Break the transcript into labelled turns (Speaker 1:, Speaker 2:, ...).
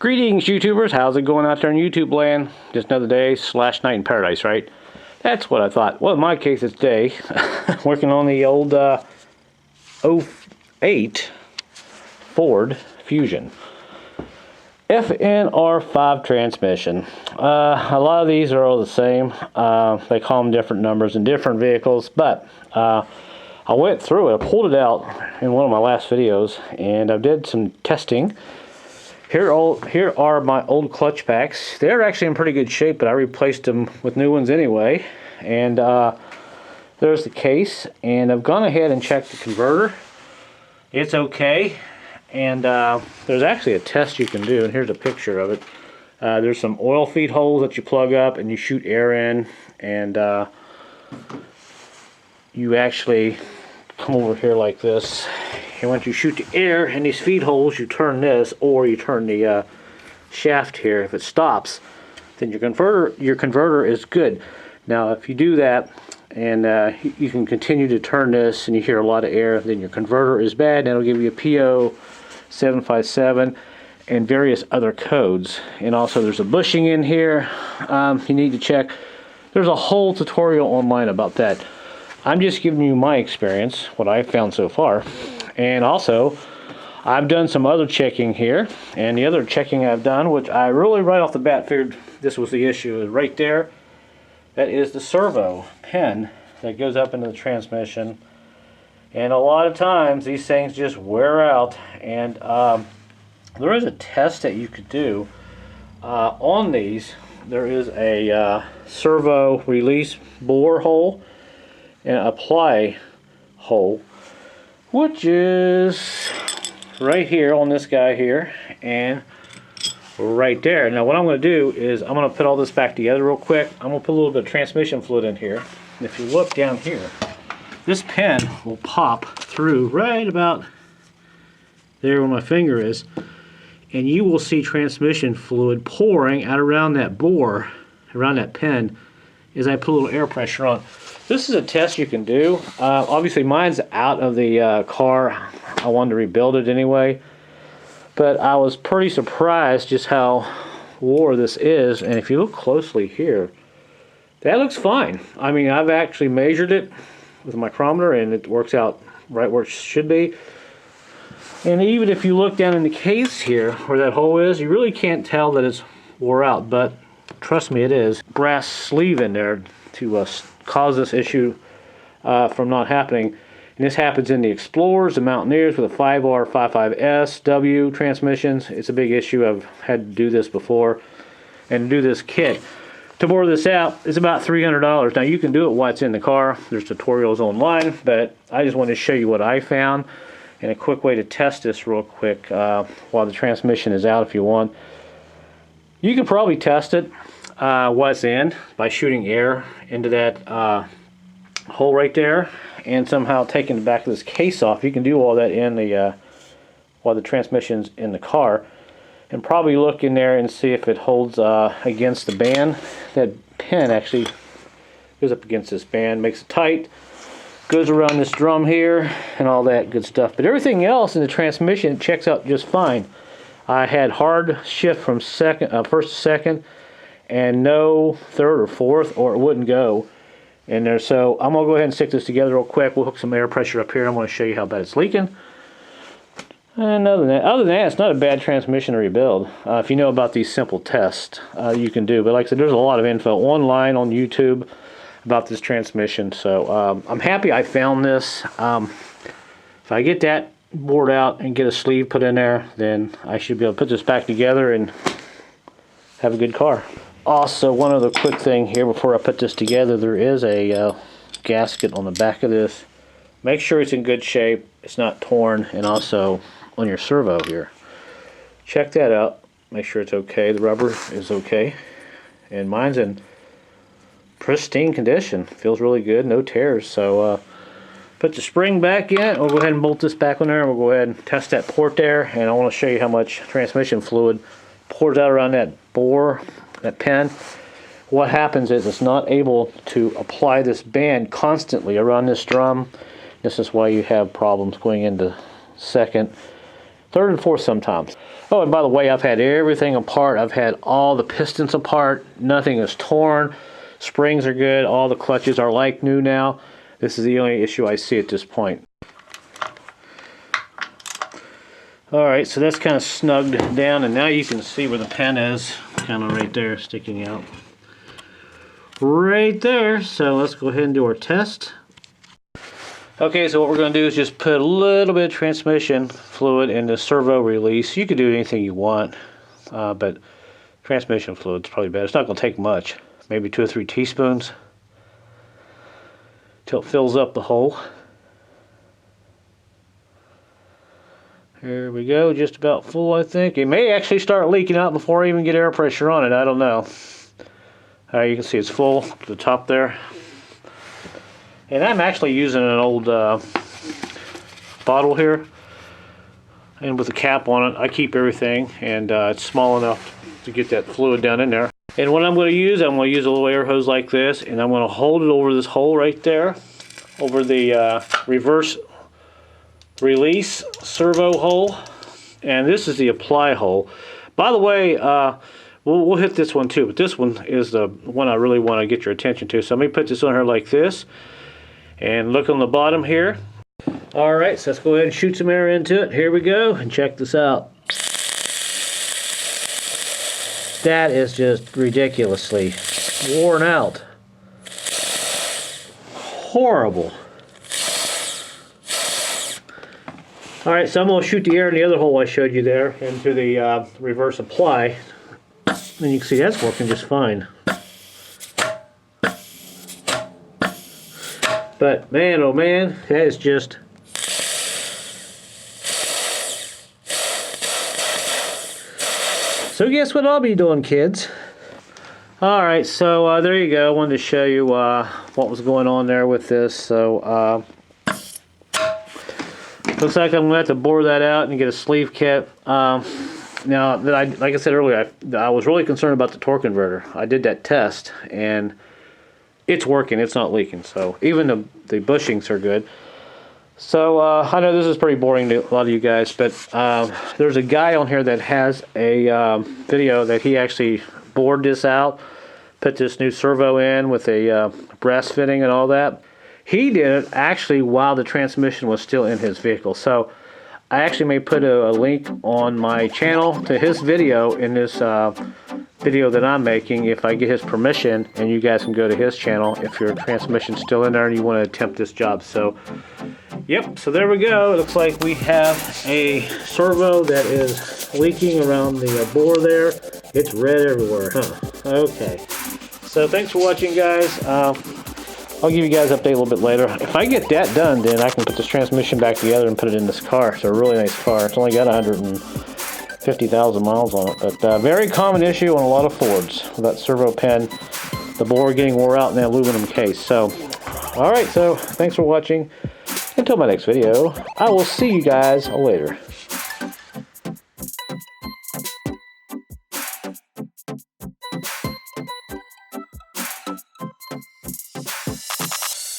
Speaker 1: Greetings, YouTubers. How's it going out there in YouTube land? Just another day / night in paradise, right? That's what I thought. Well, in my case, it's day. Working on the old 08 Ford Fusion FNR5 transmission. A lot of these are all the same. They call them different numbers in different vehicles, but I went through it. I pulled it out in one of my last videos, and I did some testing. Here are my old clutch packs. They're actually in pretty good shape, but I replaced them with new ones anyway. And there's the case, and I've gone ahead and checked the converter. It's okay. And there's actually a test you can do, and here's a picture of it. There's some oil feed holes that you plug up and you shoot air in, and you actually come over here like this. And once you shoot the air in these feed holes, you turn this, or you turn the shaft here. If it stops, then your converter is good. Now, if you do that, and you can continue to turn this, and you hear a lot of air, then your converter is bad, and it'll give you a PO 757 and various other codes. And also, there's a bushing in here you need to check. There's a whole tutorial online about that. I'm just giving you my experience, what I've found so far. And also, I've done some other checking here, and the other checking I've done, which I really right off the bat figured this was the issue, is right there. That is the servo pin that goes up into the transmission. And a lot of times these things just wear out, and there is a test that you could do on these. There is a servo release bore hole and apply hole, which is right here on this guy here and right there. Now what I'm going to do is I'm going to put all this back together real quick. I'm going to put a little bit of transmission fluid in here. And if you look down here, this pin will pop through right about there where my finger is, and you will see transmission fluid pouring out around that bore, around that pin, as I put a little air pressure on. This is a test you can do. Obviously mine's out of the car. I wanted to rebuild it anyway. But I was pretty surprised just how wore this is. And if you look closely here, that looks fine. I mean, I've actually measured it with a micrometer, and it works out right where it should be. And even if you look down in the case here, where that hole is, you really can't tell that it's wore out. But trust me, it is. Brass sleeve in there to cause this issue from not happening. And this happens in the Explorers, the Mountaineers with a 5R55S W transmissions. It's a big issue. I've had to do this before. And to do this kit, to bore this out, is about $300. Now you can do it while it's in the car. There's tutorials online, but I just wanted to show you what I found and a quick way to test this real quick while the transmission is out if you want. You can probably test it while it's in by shooting air into that hole right there, and somehow taking the back of this case off. You can do all that in the while the transmission's in the car, and probably look in there and see if it holds against the band. That pin actually goes up against this band, makes it tight, goes around this drum here, and all that good stuff. But everything else in the transmission checks out just fine. I had hard shift from first to second, and no third or fourth, or it wouldn't go in there. So I'm gonna go ahead and stick this together real quick. We'll hook some air pressure up here. I'm gonna show you how bad it's leaking. And other than that, it's not a bad transmission to rebuild. If you know about these simple tests, you can do. But like I said, there's a lot of info online on YouTube about this transmission. So I'm happy I found this. If I get that bored out and get a sleeve put in there, then I should be able to put this back together and have a good car. Also, one other quick thing here before I put this together, there is a gasket on the back of this. Make sure it's in good shape, it's not torn, and also on your servo here. Check that out, make sure it's okay. The rubber is okay, and mine's in pristine condition. Feels really good, no tears. So put the spring back in. We'll go ahead and bolt this back on there, and we'll go ahead and test that port there, and I want to show you how much transmission fluid pours out around that bore, that pin. What happens is it's not able to apply this band constantly around this drum. This is why you have problems going into second, third and fourth sometimes. Oh, and by the way, I've had everything apart. I've had all the pistons apart. Nothing is torn. Springs are good. All the clutches are like new now. This is the only issue I see at this point. Alright, so that's kind of snugged down, and now you can see where the pen is, kind of right there, sticking out. Right there. So let's go ahead and do our test. Okay, so what we're going to do is just put a little bit of transmission fluid in the servo release. You can do anything you want, but transmission fluid is probably better. It's not going to take much, maybe 2 or 3 teaspoons, till it fills up the hole. Here we go, just about full, I think. It may actually start leaking out before I even get air pressure on it. I don't know. You can see it's full to the top there. And I'm actually using an old bottle here. And with a cap on it, I keep everything. And it's small enough to get that fluid down in there. And what I'm going to use a little air hose like this. And I'm going to hold it over this hole right there. Over the reverse release servo hole, and this is the apply hole. By the way, we'll hit this one too, but this one is the one I really want to get your attention to. So let me put this on here like this, and look on the bottom here. Alright, so let's go ahead and shoot some air into it. Here we go, and check this out. That is just ridiculously worn out. Horrible. Alright, so I'm going to shoot the air in the other hole I showed you there into the reverse apply. And you can see that's working just fine. But man, oh man, that is just... So guess what I'll be doing, kids? Alright, so there you go. I wanted to show you what was going on there with this. So, looks like I'm going to have to bore that out and get a sleeve kit. Now, like I said earlier, I was really concerned about the torque converter. I did that test, and it's working. It's not leaking. So even the bushings are good. So I know this is pretty boring to a lot of you guys, but there's a guy on here that has a video that he actually bored this out, put this new servo in with a brass fitting and all that. He did it actually while the transmission was still in his vehicle. So I actually may put a link on my channel to his video in this video that I'm making if I get his permission, and you guys can go to his channel if your transmission's still in there and you want to attempt this job. So, yep, so there we go. It looks like we have a servo that is leaking around the bore there. It's red everywhere, huh? Okay. So thanks for watching, guys. I'll give you guys an update a little bit later. If I get that done, then I can put this transmission back together and put it in this car. It's a really nice car. It's only got 150,000 miles on it. But very common issue on a lot of Fords with that servo pen, the bore getting wore out in the aluminum case. So, alright, so thanks for watching. Until my next video, I will see you guys later.